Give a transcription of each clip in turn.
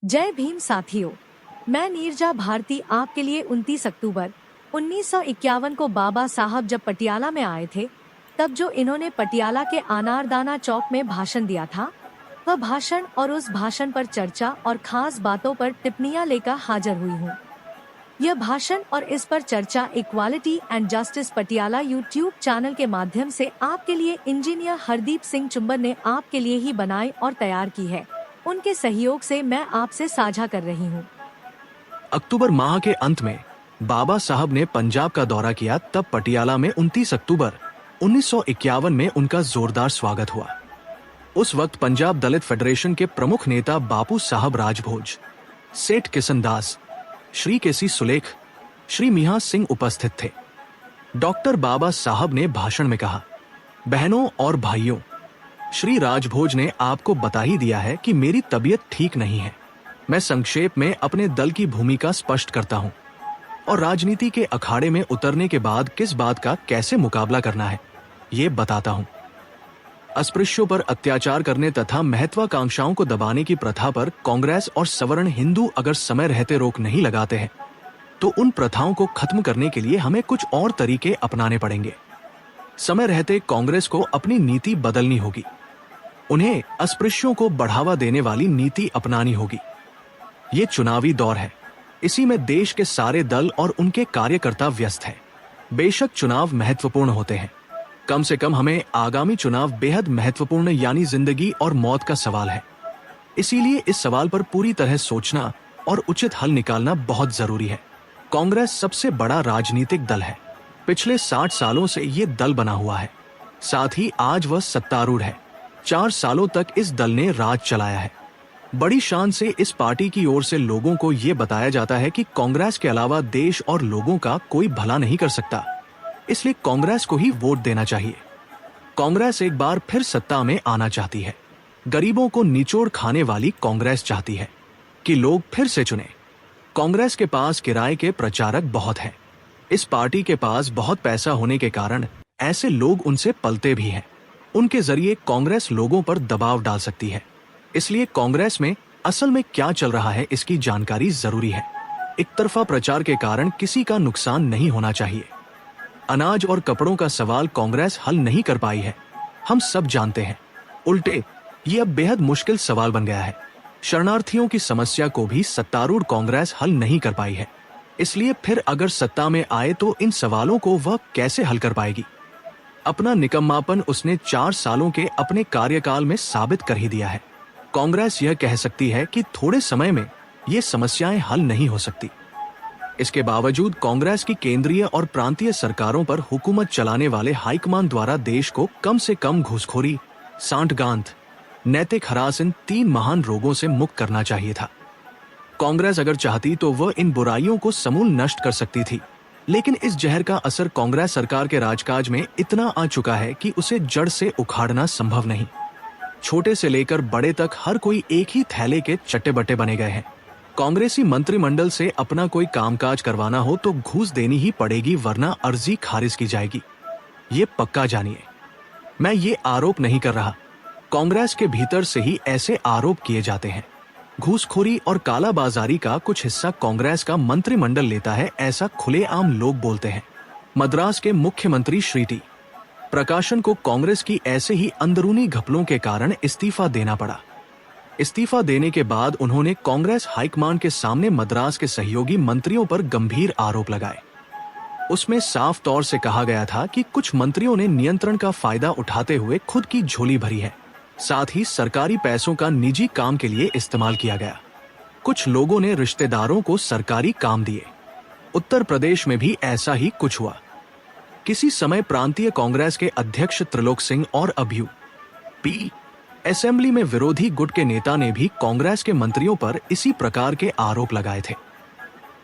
जय भीम साथियों, मैं नीरजा भारती आपके लिए 29 अक्टूबर 1951 को बाबा साहब जब पटियाला में आए थे, तब जो इन्होंने पटियाला के अनारदाना चौक में भाषण दिया था, वह भाषण और उस भाषण पर चर्चा और खास बातों पर टिप्पणियां लेकर हाजिर हुई हूँ। यह भाषण और इस पर चर्चा equality and justice Patiala YouTube channel के माध्यम से आपके लिए इंजीनियर हरदीप सिंह चुंबर ने आपके लिए ही बनाई और तैयार की है। उनके सहयोग से मैं आपसे साझा कर रही हूँ। अक्टूबर माह के अंत में बाबा साहब ने पंजाब का दौरा किया। तब पटियाला में 29 अक्टूबर 1951 में उनका जोरदार स्वागत हुआ। उस वक्त पंजाब दलित फेडरेशन के प्रमुख नेता बापू साहब राजभोज, सेठ किशन दास, श्री केसी सुलेख, श्री मियां सिंह उपस्थित थे। डॉक्टर बाबा साहब ने भाषण में कहा, बहनों और भाइयों, श्री राजभोज ने आपको बता ही दिया है कि मेरी तबीयत ठीक नहीं है। मैं संक्षेप में अपने दल की भूमिका स्पष्ट करता हूं और राजनीति के अखाड़े में उतरने के बाद किस बात का कैसे मुकाबला करना है, ये बताता हूं। अस्पृश्यों पर अत्याचार करने तथा महत्वाकांक्षाओं को दबाने की प्रथा पर कांग्रेस और सवर्ण हिंदू अगर समय रहते रोक नहीं लगाते हैं, तो उन प्रथाओं को खत्म करने के लिए हमें कुछ और तरीके अपनाने पड़ेंगे। समय रहते कांग्रेस को अपनी नीति बदलनी होगी। उन्हें अस्पृश्यों को बढ़ावा देने वाली नीति अपनानी होगी। ये चुनावी दौर है, इसी में देश के सारे दल और उनके कार्यकर्ता व्यस्त हैं। बेशक चुनाव महत्वपूर्ण होते हैं, कम से कम हमें आगामी चुनाव बेहद महत्वपूर्ण यानी जिंदगी और मौत का सवाल है। इसीलिए इस सवाल पर पूरी तरह सोचना और उचित हल निकालना बहुत जरूरी है। कांग्रेस सबसे बड़ा राजनीतिक दल है। पिछले 60 सालों से ये दल बना हुआ है, साथ ही आज वह सत्तारूढ़ है। 4 सालों तक इस दल ने राज चलाया है। बड़ी शान से इस पार्टी की ओर से लोगों को ये बताया जाता है कि कांग्रेस के अलावा देश और लोगों का कोई भला नहीं कर सकता, इसलिए कांग्रेस को ही वोट देना चाहिए। कांग्रेस एक बार फिर सत्ता में आना चाहती है। गरीबों को निचोड़ खाने वाली कांग्रेस चाहती है कि लोग फिर से चुने। कांग्रेस के पास किराए के प्रचारक बहुत हैं। इस पार्टी के पास बहुत पैसा होने के कारण ऐसे लोग उनसे पलते भी हैं। उनके जरिए कांग्रेस लोगों पर दबाव डाल सकती है। इसलिए कांग्रेस में असल में क्या चल रहा है, इसकी जानकारी जरूरी है। एक तरफा प्रचार के कारण किसी का नुकसान नहीं होना चाहिए। अनाज और कपड़ों का सवाल कांग्रेस हल नहीं कर पाई है, हम सब जानते हैं। उल्टे ये अब बेहद मुश्किल सवाल बन गया है। शरणार्थियों की समस्या को भी सत्तारूढ़ कांग्रेस हल नहीं कर पाई है। इसलिए फिर अगर सत्ता में आए तो इन सवालों को वह कैसे हल कर पाएगी? अपना निकम्मापन उसने 4 सालों के अपने कार्यकाल में साबित कर ही दिया है। कांग्रेस यह कह सकती है कि थोड़े समय में ये समस्याएं हल नहीं हो सकती। इसके बावजूद कांग्रेस की केंद्रीय और प्रांतीय सरकारों पर हुकूमत चलाने वाले हाईकमान द्वारा देश को कम से कम घूसखोरी, सांठगांठ, नैतिक हरास इन 3 महान रोगों से मुक्त करना चाहिए था। कांग्रेस अगर चाहती तो वह इन बुराइयों को समूल नष्ट कर सकती थी, लेकिन इस जहर का असर कांग्रेस सरकार के राजकाज में इतना आ चुका है कि उसे जड़ से उखाड़ना संभव नहीं। छोटे से लेकर बड़े तक हर कोई एक ही थैले के चट्टे बट्टे बने गए हैं। कांग्रेसी मंत्रिमंडल से अपना कोई कामकाज करवाना हो तो घूस देनी ही पड़ेगी, वरना अर्जी खारिज की जाएगी। ये पक्का जानिए। मैं ये आरोप नहीं कर रहा, कांग्रेस के भीतर से ही ऐसे आरोप किए जाते हैं। घूसखोरी और कालाबाजारी का कुछ हिस्सा कांग्रेस का मंत्रिमंडल लेता है, ऐसा खुलेआम लोग बोलते हैं। मद्रास के मुख्यमंत्री श्री टी प्रकाशन को कांग्रेस की ऐसे ही अंदरूनी घपलों के कारण इस्तीफा देना पड़ा। इस्तीफा देने के बाद उन्होंने कांग्रेस हाईकमान के सामने मद्रास के सहयोगी मंत्रियों पर गंभीर आरोप लगाए। उसमें साफ तौर से कहा गया था कि कुछ मंत्रियों ने नियंत्रण का फायदा उठाते हुए खुद की झोली भरी है, साथ ही सरकारी पैसों का निजी काम के लिए इस्तेमाल किया गया। कुछ लोगों ने रिश्तेदारों को सरकारी काम दिए। उत्तर प्रदेश में भी ऐसा ही कुछ हुआ। किसी समय प्रांतीय कांग्रेस के अध्यक्ष त्रिलोक सिंह और अभ्यू पी असेंबली में विरोधी गुट के नेता ने भी कांग्रेस के मंत्रियों पर इसी प्रकार के आरोप लगाए थे।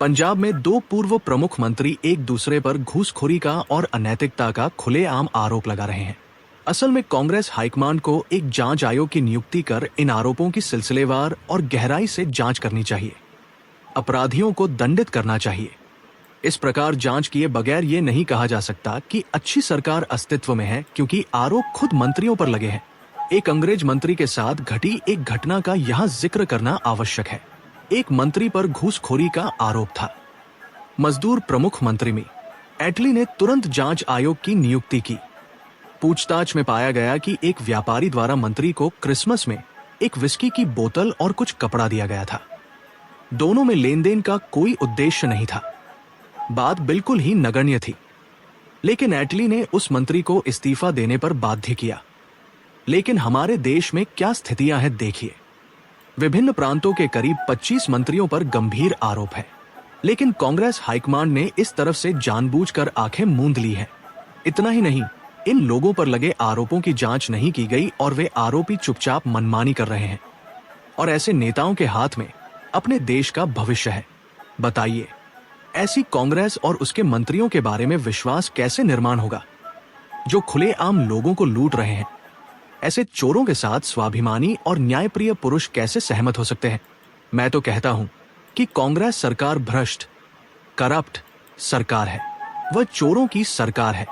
पंजाब में 2 पूर्व प्रमुख मंत्री एक दूसरे पर घूसखोरी का और अनैतिकता का खुलेआम आरोप लगा रहे हैं। असल में कांग्रेस हाईकमान को एक जांच आयोग की नियुक्ति कर इन आरोपों की सिलसिलेवार और गहराई से जांच करनी चाहिए। अपराधियों को दंडित करना चाहिए। इस प्रकार जांच किए बगैर ये नहीं कहा जा सकता कि अच्छी सरकार अस्तित्व में है, क्योंकि आरोप खुद मंत्रियों पर लगे हैं। एक अंग्रेज मंत्री के साथ घटी एक घटना का यहाँ जिक्र करना आवश्यक है। एक मंत्री पर घूसखोरी का आरोप था। मजदूर प्रमुख मंत्री में एटली ने तुरंत जांच आयोग की नियुक्ति की। पूछताछ में पाया गया कि एक व्यापारी द्वारा मंत्री को क्रिसमस में एक विस्की की बोतल और कुछ कपड़ा दिया गया था। दोनों में लेन देन का कोई उद्देश्य नहीं था। बात बिल्कुल ही नगण्य थी। लेकिन एटली ने उस मंत्री को इस्तीफा देने पर बाध्य किया। लेकिन हमारे देश में क्या स्थितियां हैं देखिए। विभिन्न प्रांतों के करीब 25 मंत्रियों पर गंभीर आरोप है, लेकिन कांग्रेस हाईकमांड ने इस तरफ से जानबूझकर आंखें मूंद ली हैं। इतना ही नहीं, इन लोगों पर लगे आरोपों की जांच नहीं की गई और वे आरोपी चुपचाप मनमानी कर रहे हैं। और ऐसे नेताओं के हाथ में अपने देश का भविष्य है। बताइए, ऐसी कांग्रेस और उसके मंत्रियों के बारे में विश्वास कैसे निर्माण होगा, जो खुलेआम लोगों को लूट रहे हैं? ऐसे चोरों के साथ स्वाभिमानी और न्यायप्रिय पुरुष कैसे सहमत हो सकते हैं? मैं तो कहता हूं कि कांग्रेस सरकार भ्रष्ट, करप्ट सरकार है। वह चोरों की सरकार है।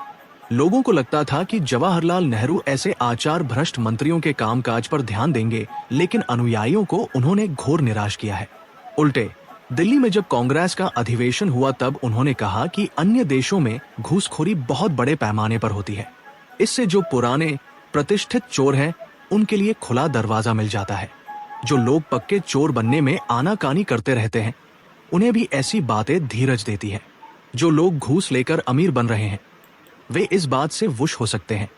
लोगों को लगता था कि जवाहरलाल नेहरू ऐसे आचार भ्रष्ट मंत्रियों के कामकाज पर ध्यान देंगे, लेकिन अनुयायियों को उन्होंने घोर निराश किया है। उल्टे दिल्ली में जब कांग्रेस का अधिवेशन हुआ तब उन्होंने कहा कि अन्य देशों में घूसखोरी बहुत बड़े पैमाने पर होती है। इससे जो पुराने प्रतिष्ठित चोर हैं, उनके लिए खुला दरवाजा मिल जाता है। जो लोग पक्के चोर बनने में आनाकानी करते रहते हैं, उन्हें भी ऐसी बातें धीरज देती है। जो लोग घूस लेकर अमीर बन रहे हैं, वे इस बात से वश हो सकते हैं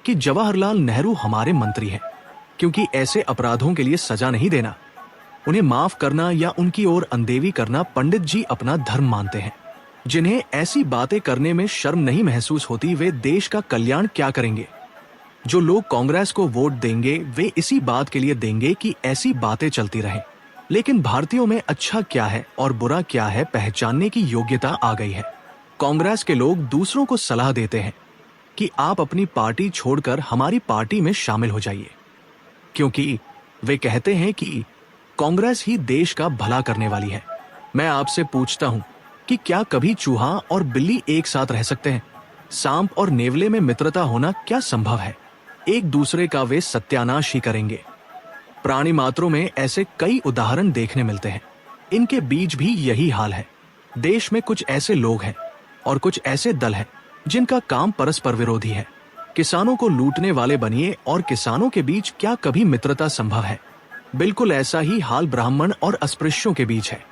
कि जवाहरलाल नेहरू हमारे मंत्री हैं, क्योंकि ऐसे अपराधों के लिए सजा नहीं देना, उन्हें माफ करना या उनकी ओर अंदेवी करना पंडित जी अपना धर्म मानते हैं। जिन्हें ऐसी बातें करने में शर्म नहीं महसूस होती, वे देश का कल्याण क्या करेंगे? जो लोग कांग्रेस को वोट देंगे, वे इसी बात के लिए देंगे कि ऐसी बातें चलती रहें। लेकिन भारतीयों में अच्छा क्या है और बुरा क्या है पहचानने की योग्यता आ गई है। कांग्रेस के लोग दूसरों को सलाह देते हैं कि आप अपनी पार्टी छोड़कर हमारी पार्टी में शामिल हो जाइए, क्योंकि वे कहते हैं कि कांग्रेस ही देश का भला करने वाली है। मैं आपसे पूछता हूं कि क्या कभी चूहा और बिल्ली एक साथ रह सकते हैं? सांप और नेवले में मित्रता होना क्या संभव है? एक दूसरे का वे सत्यानाश ही करेंगे। प्राणी मात्रों में ऐसे कई उदाहरण देखने मिलते हैं। इनके बीच भी यही हाल है। देश में कुछ ऐसे लोग हैं और कुछ ऐसे दल हैं जिनका काम परस्पर विरोधी है। किसानों को लूटने वाले बनिए और किसानों के बीच क्या कभी मित्रता संभव है? बिल्कुल ऐसा ही हाल ब्राह्मण और अस्पृश्यों के बीच है।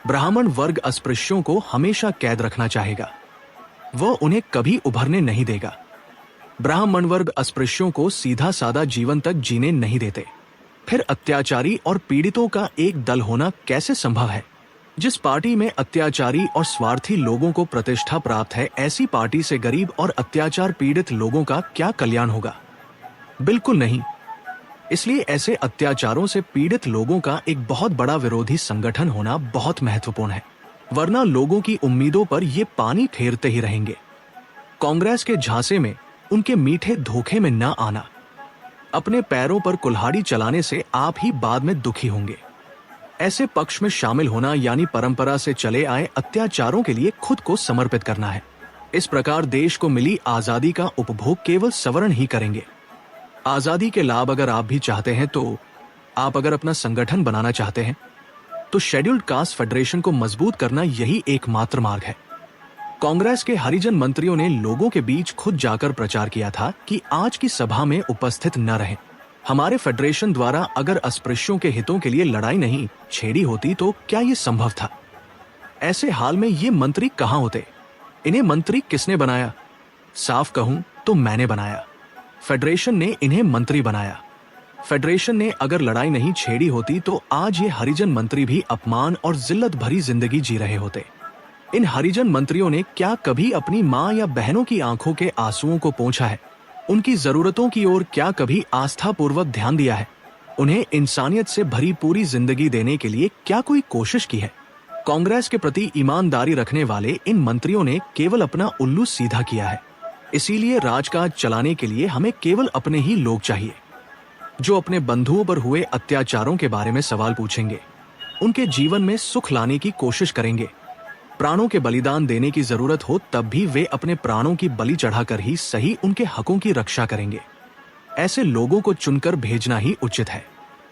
ब्राह्मण वर्ग अस्पृश्यों को हमेशा कैद रखना चाहेगा, वह उन्हें कभी उभरने नहीं देगा। ब्राह्मण वर्ग अस्पृश्यों को सीधा सादा जीवन तक जीने नहीं देते। फिर अत्याचारी और पीड़ितों का एक दल होना कैसे संभव है? जिस पार्टी में अत्याचारी और स्वार्थी लोगों को प्रतिष्ठा प्राप्त है, ऐसी पार्टी से गरीब और अत्याचार पीड़ित लोगों का क्या कल्याण होगा? बिल्कुल नहीं। इसलिए ऐसे अत्याचारों से पीड़ित लोगों का एक बहुत बड़ा विरोधी संगठन होना बहुत महत्वपूर्ण है, वरना लोगों की उम्मीदों पर ये पानी फेरते ही रहेंगे। कांग्रेस के झांसे में, उनके मीठे धोखे में न आना। अपने पैरों पर कुल्हाड़ी चलाने से आप ही बाद में दुखी होंगे। ऐसे पक्ष में शामिल होना यानी परंपरा से चले आए अत्याचारों के लिए खुद को समर्पित करना है। इस प्रकार देश को मिली आजादी का उपभोग केवल सवर्ण ही करेंगे। आजादी के लाभ अगर आप भी चाहते हैं, तो आप अगर अपना संगठन बनाना चाहते हैं, तो शेड्यूल्ड कास्ट फेडरेशन को मजबूत करना यही एकमात्र मार्ग है। कांग्रेस के हरिजन मंत्रियों ने लोगों के बीच खुद जाकर प्रचार किया था कि आज की सभा में उपस्थित न रहें। हमारे फेडरेशन द्वारा अगर अस्पृश्यों के हितों के लिए लड़ाई नहीं छेड़ी होती तो क्या ये संभव था? ऐसे हाल में ये मंत्री कहां होते? इन्हें मंत्री किसने बनाया? साफ कहूं तो मैंने बनाया। फेडरेशन ने इन्हें मंत्री बनाया। फेडरेशन ने अगर लड़ाई नहीं छेड़ी होती तो आज ये हरिजन मंत्री भी अपमान और जिल्लत भरी जिंदगी जी रहे होते। इन हरिजन मंत्रियों ने क्या कभी अपनी माँ या बहनों की आंखों के आंसुओं को पोंछा है? उनकी जरूरतों की ओर क्या कभी आस्था पूर्वक ध्यान दिया है? उन्हें इंसानियत से भरी पूरी जिंदगी देने के लिए क्या कोई कोशिश की है? कांग्रेस के प्रति ईमानदारी रखने वाले इन मंत्रियों ने केवल अपना उल्लू सीधा किया है। इसीलिए राजकाज चलाने के लिए हमें केवल अपने ही लोग चाहिए, जो अपने बंधुओं पर हुए अत्याचारों के बारे में सवाल पूछेंगे, उनके जीवन में सुख लाने की कोशिश करेंगे। प्राणों के बलिदान देने की जरूरत हो तब भी वे अपने प्राणों की बलि चढ़ाकर ही सही उनके हकों की रक्षा करेंगे। ऐसे लोगों को चुनकर भेजना ही उचित है।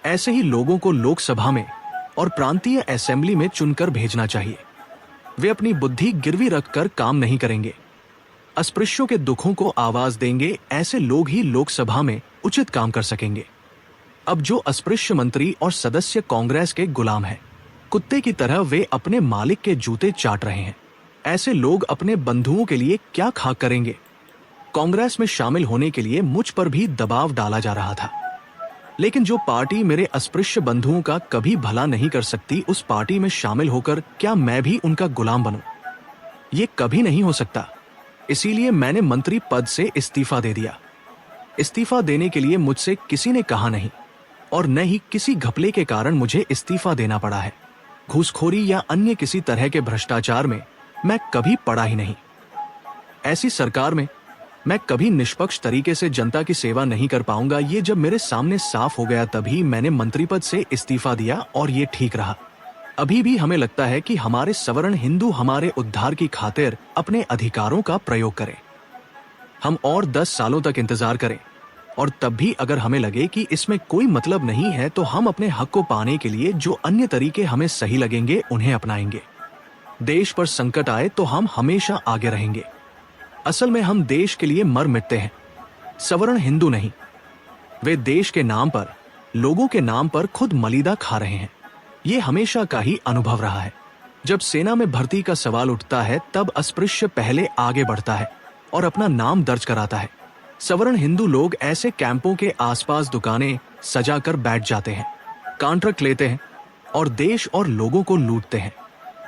ऐसे ही लोगों को लोकसभा में और प्रांतीय असेंबली में चुनकर भेजना चाहिए। वे अपनी बुद्धि गिरवी रखकर काम नहीं करेंगे। अस्पृश्यों के दुखों को आवाज देंगे, ऐसे लोग ही लोकसभा में उचित काम कर सकेंगे। अब जो अस्पृश्य मंत्री और सदस्य कांग्रेस के गुलाम हैं, कुत्ते की तरह वे अपने मालिक के जूते चाट रहे हैं। ऐसे लोग अपने बंधुओं के लिए क्या खाक करेंगे। कांग्रेस में शामिल होने के लिए मुझ पर भी दबाव डाला जा रहा था, लेकिन जो पार्टी मेरे अस्पृश्य बंधुओं का कभी भला नहीं कर सकती, उस पार्टी में शामिल होकर क्या मैं भी उनका गुलाम बनूं? ये कभी नहीं हो सकता। इसीलिए मैंने मंत्री पद से इस्तीफा दे दिया। इस्तीफा देने के लिए मुझसे किसी ने कहा नहीं, और न ही किसी घपले के कारण मुझे इस्तीफा देना पड़ा है। घूसखोरी या अन्य किसी तरह के भ्रष्टाचार में मैं कभी पड़ा ही नहीं। ऐसी सरकार में मैं कभी निष्पक्ष तरीके से जनता की सेवा नहीं कर पाऊंगा। ये जब मेरे सामने साफ हो गया, तभी मैंने मंत्री पद से इस्तीफा दिया, और ये ठीक रहा। अभी भी हमें लगता है कि हमारे सवर्ण हिंदू हमारे उद्धार की खातिर अपने अधिकारों का प्रयोग करें। हम और 10 सालों तक इंतजार करें, और तब भी अगर हमें लगे कि इसमें कोई मतलब नहीं है, तो हम अपने हक को पाने के लिए जो अन्य तरीके हमें सही लगेंगे उन्हें अपनाएंगे। देश पर संकट आए तो हम हमेशा आगे रहेंगे। असल में हम देश के लिए मर मिटते हैं, सवर्ण हिंदू नहीं। वे देश के नाम पर, लोगों के नाम पर खुद मलीदा खा रहे हैं। ये हमेशा का ही अनुभव रहा है। जब सेना में भर्ती का सवाल उठता है, तब अस्पृश्य पहले आगे बढ़ता है और अपना नाम दर्ज कराता है। सवर्ण हिंदू लोग ऐसे कैंपों के आसपास दुकानें सजाकर बैठ जाते हैं, कॉन्ट्रैक्ट लेते हैं और देश और लोगों को लूटते हैं।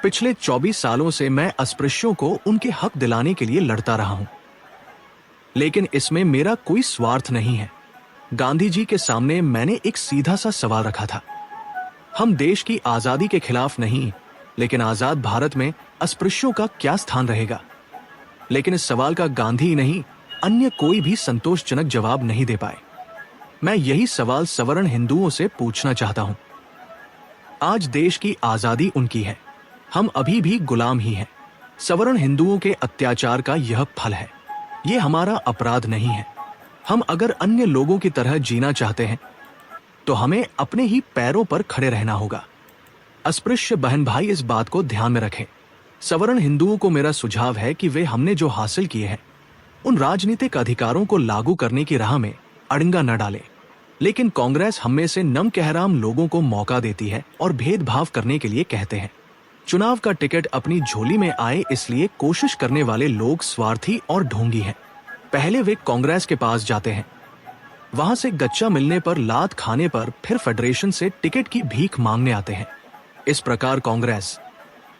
पिछले 24 सालों से मैं अस्पृश्यों को उनके हक दिलाने के लिए लड़ता रहा हूं, लेकिन इसमें मेरा कोई स्वार्थ नहीं है। गांधी जी के सामने मैंने एक सीधा सा सवाल रखा था। हम देश की आजादी के खिलाफ नहीं, लेकिन आजाद भारत में अस्पृश्यों का क्या स्थान रहेगा? लेकिन इस सवाल का गांधी ही नहीं, अन्य कोई भी संतोषजनक जवाब नहीं दे पाए। मैं यही सवाल सवर्ण हिंदुओं से पूछना चाहता हूं। आज देश की आजादी उनकी है, हम अभी भी गुलाम ही हैं। सवर्ण हिंदुओं के अत्याचार का यह फल है। ये हमारा अपराध नहीं है। हम अगर अन्य लोगों की तरह जीना चाहते हैं, तो हमें अपने ही पैरों पर खड़े रहना होगा। अस्पृश्य बहन भाई इस बात को ध्यान में रखें। सवर्ण हिंदुओं को मेरा सुझाव है कि वे हमने जो हासिल किए हैं, उन राजनीतिक अधिकारों को लागू करने की राह में अड़ंगा न डालें। लेकिन कांग्रेस हम में से नम कहराम लोगों को मौका देती है और भेदभाव करने के लिए कहते हैं। चुनाव का टिकट अपनी झोली में आए, इसलिए कोशिश करने वाले लोग स्वार्थी और ढोंगी हैं। पहले वे कांग्रेस के पास जाते हैं, वहां से गच्चा मिलने पर, लात खाने पर फिर फेडरेशन से टिकट की भीख मांगने आते हैं। इस प्रकार कांग्रेस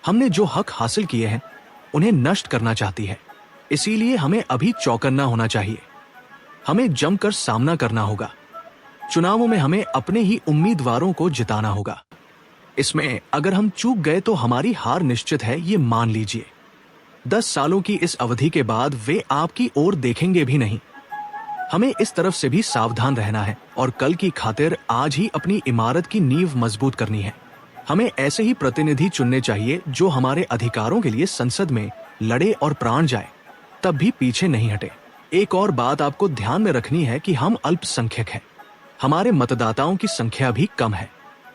हमने जो हक हासिल किए हैं उन्हें नष्ट करना चाहती है। इसीलिए हमें अभी चौकन्ना होना चाहिए। हमें जमकर सामना करना होगा। चुनावों में हमें अपने ही उम्मीदवारों को जिताना होगा। इसमें अगर हम चूक गए तो हमारी हार निश्चित है, ये मान लीजिए। 10 सालों की इस अवधि के बाद वे आपकी ओर देखेंगे भी नहीं। हमें इस तरफ से भी सावधान रहना है और कल की खातिर आज ही अपनी इमारत की नींव मजबूत करनी है। हमें ऐसे ही प्रतिनिधि चुनने चाहिए जो हमारे अधिकारों के लिए संसद में लड़े और प्राण जाए, तब भी पीछे नहीं हटे। एक और बात आपको ध्यान में रखनी है कि हम अल्पसंख्यक हैं। हमारे मतदाताओं की संख्या भी कम है।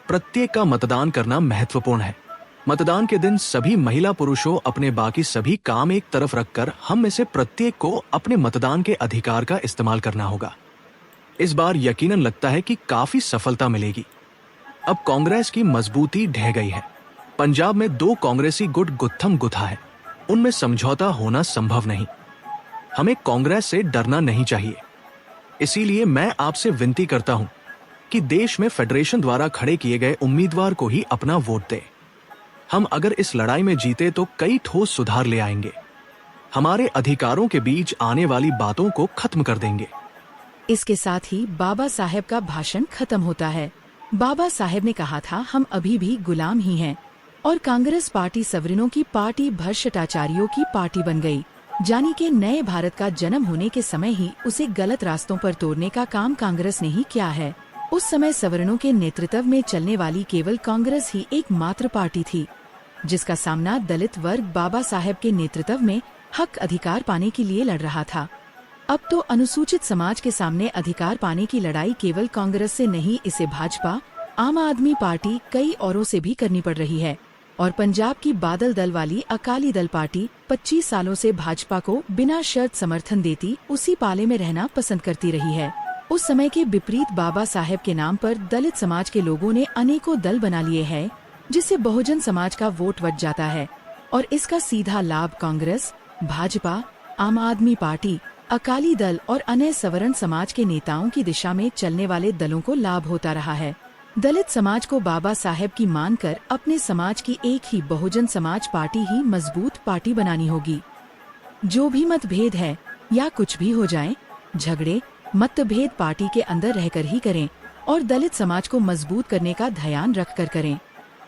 प्रत्येक का मतदान करना महत्वपूर्ण है। मतदान के दिन सभी महिला पुरुषों अपने बाकी सभी काम एक तरफ रखकर हम में से प्रत्येक को अपने मतदान के अधिकार का इस्तेमाल करना होगा। इस बार यकीनन लगता है कि काफी सफलता मिलेगी। अब कांग्रेस की मजबूती ढह गई है। पंजाब में 2 कांग्रेसी गुट गुत्थम गुथा है, उनमें समझौता होना संभव नहीं। हमें कांग्रेस से डरना नहीं चाहिए। इसीलिए मैं आपसे विनती करता हूं कि देश में फेडरेशन द्वारा खड़े किए गए उम्मीदवार को ही अपना वोट दें। हम अगर इस लड़ाई में जीते तो कई ठोस सुधार ले आएंगे। हमारे अधिकारों के बीच आने वाली बातों को खत्म कर देंगे। इसके साथ ही बाबा साहेब का भाषण खत्म होता है। बाबा साहेब ने कहा था, हम अभी भी गुलाम ही हैं और कांग्रेस पार्टी सवरणों की पार्टी भ्रष्टाचारियों की पार्टी बन गई। जानी के नए भारत का जन्म होने के समय ही उसे गलत रास्तों पर तोड़ने का काम कांग्रेस ने ही किया है। उस समय सवर्णों के नेतृत्व में चलने वाली केवल कांग्रेस ही एकमात्र पार्टी थी, जिसका सामना दलित वर्ग बाबा साहेब के नेतृत्व में हक अधिकार पाने के लिए लड़ रहा था। अब तो अनुसूचित समाज के सामने अधिकार पाने की लड़ाई केवल कांग्रेस से नहीं, इसे भाजपा आम आदमी पार्टी कई औरों से भी करनी पड़ रही है और पंजाब की बादल दल वाली अकाली दल पार्टी 25 सालों से भाजपा को बिना शर्त समर्थन देती उसी पाले में रहना पसंद करती रही है। उस समय के विपरीत बाबा साहेब के नाम पर दलित समाज के लोगों ने अनेकों दल बना लिए हैं, जिससे बहुजन समाज का वोट बच जाता है और इसका सीधा लाभ कांग्रेस, भाजपा, आम आदमी पार्टी, अकाली दल और अन्य सवर्ण समाज के नेताओं की दिशा में चलने वाले दलों को लाभ होता रहा है। दलित समाज को बाबा साहेब की मानकर अपने समाज की एक ही बहुजन समाज पार्टी ही मजबूत पार्टी बनानी होगी। जो भी मतभेद है या कुछ भी हो जाए, झगड़े मतभेद पार्टी के अंदर रहकर ही करें और दलित समाज को मजबूत करने का ध्यान रखकर करें।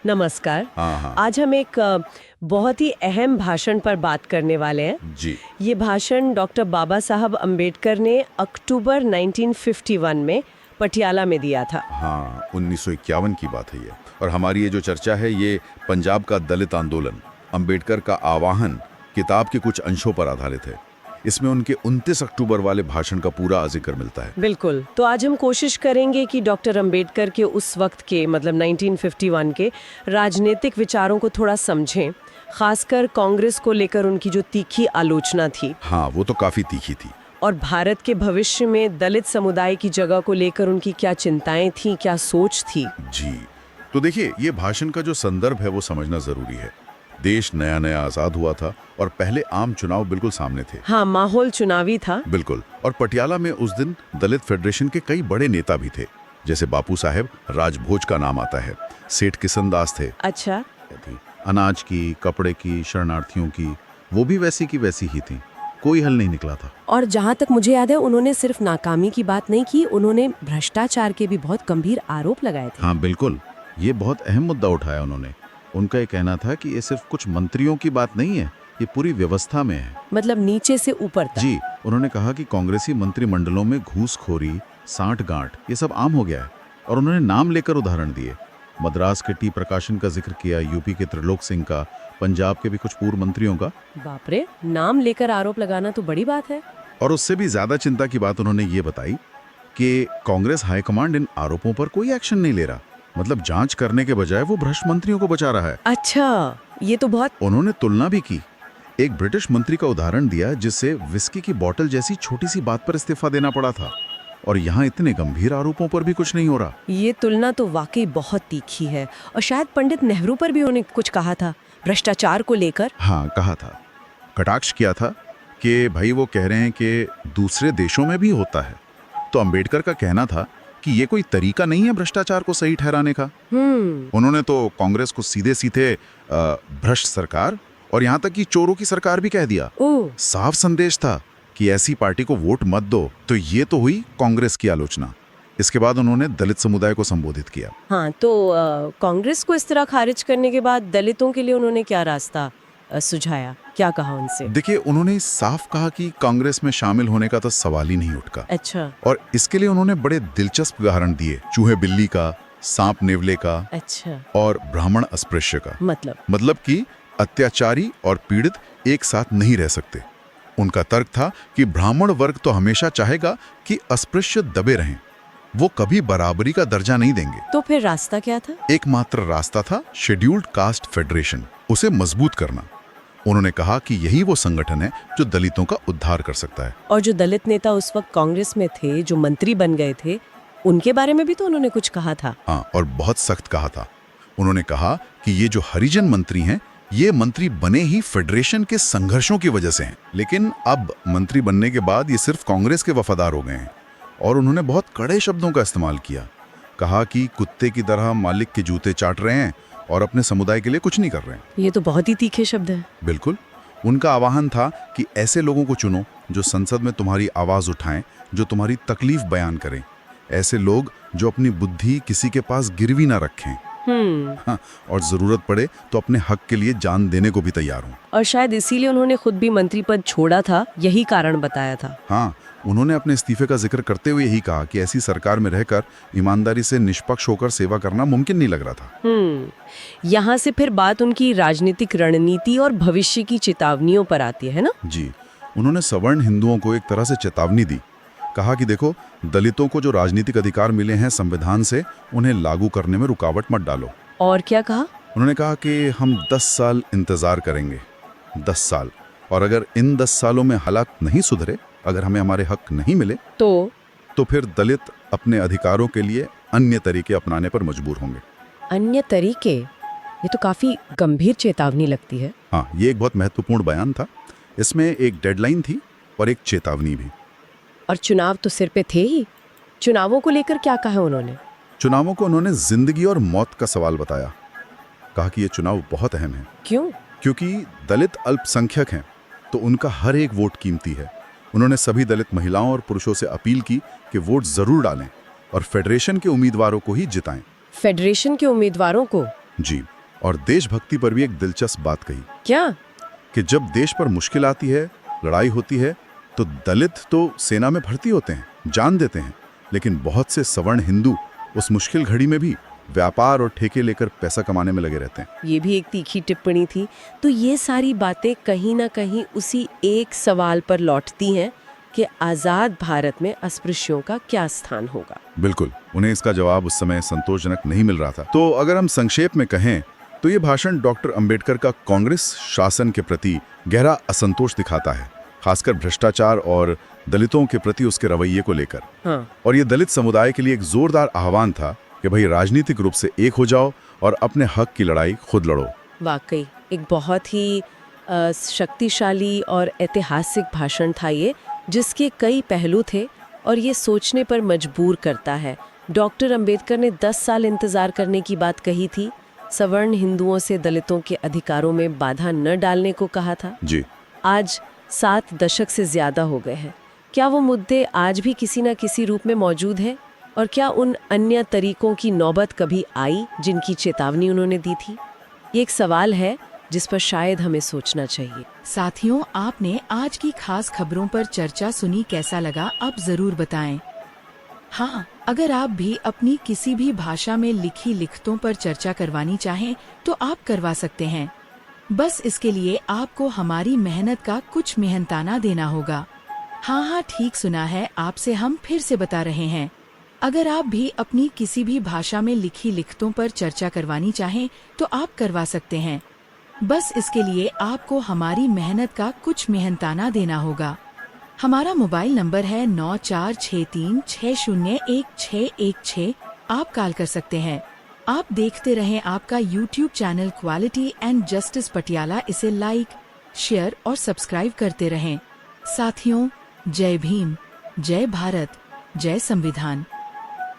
नमस्कार। हाँ। आज हम एक बहुत ही अहम भाषण पर बात करने वाले हैं। जी। ये भाषण डॉक्टर बाबा साहब अम्बेडकर ने अक्टूबर 1951 में पटियाला में दिया था। हाँ, 1951 की बात है ये। और हमारी ये जो चर्चा है ये पंजाब का दलित आंदोलन, अंबेडकर का आह्वान किताब के कुछ अंशों पर आधारित है। इसमें उनके 29 अक्टूबर वाले भाषण का पूरा जिक्र मिलता है। बिल्कुल। तो आज हम कोशिश करेंगे कि डॉक्टर अंबेडकर के उस वक्त के मतलब 1951 के राजनीतिक विचारों को थोड़ा समझें, खासकर कांग्रेस को लेकर उनकी जो तीखी आलोचना थी। हाँ, वो तो काफी तीखी थी। और भारत के भविष्य में दलित समुदाय की जगह को लेकर उनकी क्या चिंताएं थी, क्या सोच थी। जी, तो देखिए, ये भाषण का जो संदर्भ है वो समझना जरूरी है। देश नया नया आजाद हुआ था और पहले आम चुनाव बिल्कुल सामने थे। हाँ, माहौल चुनावी था। बिल्कुल। और पटियाला में उस दिन दलित फेडरेशन के कई बड़े नेता भी थे, जैसे बापू साहेब, राजभोज का नाम आता है, सेठ किशनदास थे। अच्छा। अनाज की, कपड़े की, शरणार्थियों की, वो भी वैसी की वैसी ही थी। कोई हल नहीं निकला था। और जहाँ तक मुझे याद है, उन्होंने सिर्फ नाकामी की बात नहीं की, उन्होंने भ्रष्टाचार के भी बहुत गंभीर आरोप लगाए थे। हाँ बिल्कुल, ये बहुत अहम मुद्दा उठाया उन्होंने। उनका ये कहना था कि ये सिर्फ कुछ मंत्रियों की बात नहीं है, ये पूरी व्यवस्था में है। मतलब नीचे से ऊपर तक। जी, उन्होंने कहा कि कांग्रेसी मंत्रिमंडलों में घूसखोरी, सांठ-गांठ, ये सब आम हो गया है। और उन्होंने नाम लेकर उदाहरण दिए। मद्रास के टी प्रकाशन का जिक्र किया, यूपी के त्रिलोक सिंह का, पंजाब के भी कुछ पूर्व मंत्रियों का। बाप रे, नाम लेकर आरोप लगाना तो बड़ी बात है। और उससे भी ज्यादा चिंता की बात उन्होंने ये बताई कि कांग्रेस हाईकमांड इन आरोपों पर कोई एक्शन नहीं ले रहा। मतलब जांच करने के बजाय वो भ्रष्ट मंत्रियों को बचा रहा है। अच्छा, ये तो बहुत। उन्होंने तुलना भी की। एक ब्रिटिश मंत्री का उदाहरण दिया जिससे विस्की की बोतल जैसी छोटी सी बात पर इस्तीफा देना पड़ा था, और यहाँ इतने गंभीर आरोपों पर भी कुछ नहीं हो रहा। ये तुलना तो वाकई बहुत तीखी है। और शायद पंडित नेहरू पर भी उन्होंने कुछ कहा था भ्रष्टाचार को लेकर। हाँ, कहा था, कटाक्ष किया था कि भाई वो कह रहे हैं कि दूसरे देशों में भी होता है। तो अंबेडकर का कहना था कि ये कोई तरीका नहीं है भ्रष्टाचार को सही ठहराने का। उन्होंने तो कांग्रेस को सीधे सीधे भ्रष्ट सरकार और यहाँ तक कि चोरों की सरकार भी कह दिया। साफ संदेश था कि ऐसी पार्टी को वोट मत दो। तो ये तो हुई कांग्रेस की आलोचना। इसके बाद उन्होंने दलित समुदाय को संबोधित किया। हाँ, तो कांग्रेस को इस तरह खारिज करने के बाद दलितों के लिए उन्होंने क्या रास्ता सुझाया, क्या कहा उनसे? देखिए, उन्होंने साफ कहा कि कांग्रेस में शामिल होने का तो सवाल ही नहीं उठता। अच्छा। और इसके लिए उन्होंने बड़े दिलचस्प उदाहरण दिए, चूहे बिल्ली का, सांप नेवले का। अच्छा। और ब्राह्मण अस्पृश्य का। मतलब कि अत्याचारी और पीड़ित एक साथ नहीं रह सकते। उनका तर्क था कि ब्राह्मण वर्ग तो हमेशा चाहेगा कि अस्पृश्य दबे रहें, वो कभी बराबरी का दर्जा नहीं देंगे। तो फिर रास्ता क्या था? एकमात्र रास्ता था शेड्यूल्ड कास्ट फेडरेशन, उसे मजबूत करना। उन्होंने कहा कि यही वो संगठन है जो दलितों का उद्धार कर सकता है। और जो दलित नेता उस वक्त कांग्रेस में थे, जो मंत्री बन गए थे, उनके बारे में भी तो उन्होंने कुछ कहा था। हाँ, और बहुत सख्त कहा था। उन्होंने कहा कि ये जो हरिजन मंत्री हैं, ये मंत्री बने ही फेडरेशन के संघर्षों की वजह से हैं। लेकिन अब मंत्री बनने के बाद ये सिर्फ कांग्रेस के वफादार हो गए हैं। और उन्होंने बहुत कड़े शब्दों का इस्तेमाल किया। कहा कि कुत्ते की तरह मालिक के जूते चाट रहे हैं और अपने समुदाय के लिए कुछ नहीं कर रहे हैं। ये तो बहुत ही तीखे शब्द है। बिल्कुल। उनका आह्वान था कि ऐसे लोगों को चुनो जो संसद में तुम्हारी आवाज उठाएं, जो तुम्हारी तकलीफ बयान करें। ऐसे लोग जो अपनी बुद्धि किसी के पास गिरवी ना रखें। हाँ, और जरूरत पड़े तो अपने हक के लिए जान देने को भी तैयार हों। और शायद इसीलिए उन्होंने खुद भी मंत्री पद छोड़ा था, यही कारण बताया था। हाँ, उन्होंने अपने इस्तीफे का जिक्र करते हुए यही कहा कि ऐसी सरकार में रहकर ईमानदारी से निष्पक्ष होकर सेवा करना मुमकिन नहीं लग रहा था। यहाँ से फिर बात उनकी राजनीतिक रणनीति और भविष्य की चेतावनियों पर आती है ना? जी, उन्होंने सवर्ण हिंदुओं को एक तरह से चेतावनी दी। कहा कि देखो, दलितों को जो राजनीतिक अधिकार मिले हैं संविधान से, उन्हें लागू करने में रुकावट मत डालो। और क्या कहा? उन्होंने कहा कि हम 10 साल इंतजार करेंगे, 10 साल, और अगर इन 10 सालों में हालात नहीं सुधरे, अगर हमें हमारे हक नहीं मिले तो फिर दलित अपने अधिकारों के लिए अन्य तरीके अपनाने पर मजबूर होंगे। अन्य तरीके? ये तो काफी गंभीर चेतावनी लगती है। हाँ, ये एक बहुत महत्वपूर्ण बयान था। इसमें एक डेडलाइन थी और एक चेतावनी भी। और चुनाव तो सिर पे थे ही। चुनावों को लेकर क्या कहा उन्होंने? चुनावों को उन्होंने जिंदगी और मौत का सवाल बताया। कहा कि ये चुनाव बहुत अहम है। क्यों? क्योंकि दलित अल्पसंख्यक हैं, तो उनका हर एक वोट कीमती है। उन्होंने सभी दलित महिलाओं और पुरुषों से अपील की कि वोट जरूर डालें और फेडरेशन के उम्मीदवारों को ही जिताएं। फेडरेशन के उम्मीदवारों को? जी। और देशभक्ति पर भी एक दिलचस्प बात कही। क्या? कि जब देश पर मुश्किल आती है, लड़ाई होती है, तो दलित तो सेना में भर्ती होते हैं, जान देते हैं, लेकिन बहुत से सवर्ण हिंदू उस मुश्किल घड़ी में भी व्यापार और ठेके लेकर पैसा कमाने में लगे रहते हैं। ये भी एक तीखी टिप्पणी थी। तो ये सारी बातें कहीं ना कहीं उसी एक सवाल पर लौटती हैं कि आज़ाद भारत में अस्पृश्यों का क्या स्थान होगा। बिल्कुल, उन्हें इसका जवाब उस समय संतोषजनक नहीं मिल रहा था। तो अगर हम संक्षेप में कहें तो ये भाषण डॉक्टर अंबेडकर का कांग्रेस शासन के प्रति गहरा असंतोष दिखाता है, खासकर भ्रष्टाचार और दलितों के प्रति उसके रवैये को लेकर। हाँ। और ये दलित समुदाय के लिए एक जोरदार आह्वान था कि भाई राजनीतिक रूप से एक हो जाओ और अपने हक की लड़ाई खुद लड़ो। वाकई एक बहुत ही शक्तिशाली और ऐतिहासिक भाषण था ये, जिसके कई पहलू थे और ये सोचने पर मजबूर करता है। डॉक्टर अंबेडकर ने 10 साल इंतजार करने की बात कही थी, सवर्ण हिंदुओं से दलितों के अधिकारों में बाधा न डालने को कहा था। जी। आज 7 दशक से ज्यादा हो गए हैं। क्या वो मुद्दे आज भी किसी न किसी रूप में मौजूद हैं? और क्या उन अन्य तरीकों की नौबत कभी आई जिनकी चेतावनी उन्होंने दी थी? ये एक सवाल है जिस पर शायद हमें सोचना चाहिए। साथियों, आपने आज की खास खबरों पर चर्चा सुनी, कैसा लगा अब जरूर बताएं। हाँ, अगर आप भी अपनी किसी भी भाषा में लिखी लिखतों पर चर्चा करवानी चाहें तो आप करवा सकते हैं। बस इसके लिए आपको हमारी मेहनत का कुछ मेहनताना देना होगा। हाँ, ठीक सुना है, आपसे हम फिर से बता रहे हैं। अगर आप भी अपनी किसी भी भाषा में लिखी लिखतों पर चर्चा करवानी चाहें तो आप करवा सकते हैं। बस इसके लिए आपको हमारी मेहनत का कुछ मेहनताना देना होगा। हमारा मोबाइल नंबर है 9463601616। आप कॉल कर सकते हैं। आप देखते रहें आपका YouTube channel quality and justice Patiala. इसे लाइक, शेयर और सब्सक्राइब करते रहें। साथियों, जय भीम, जय भारत, जय संविधान।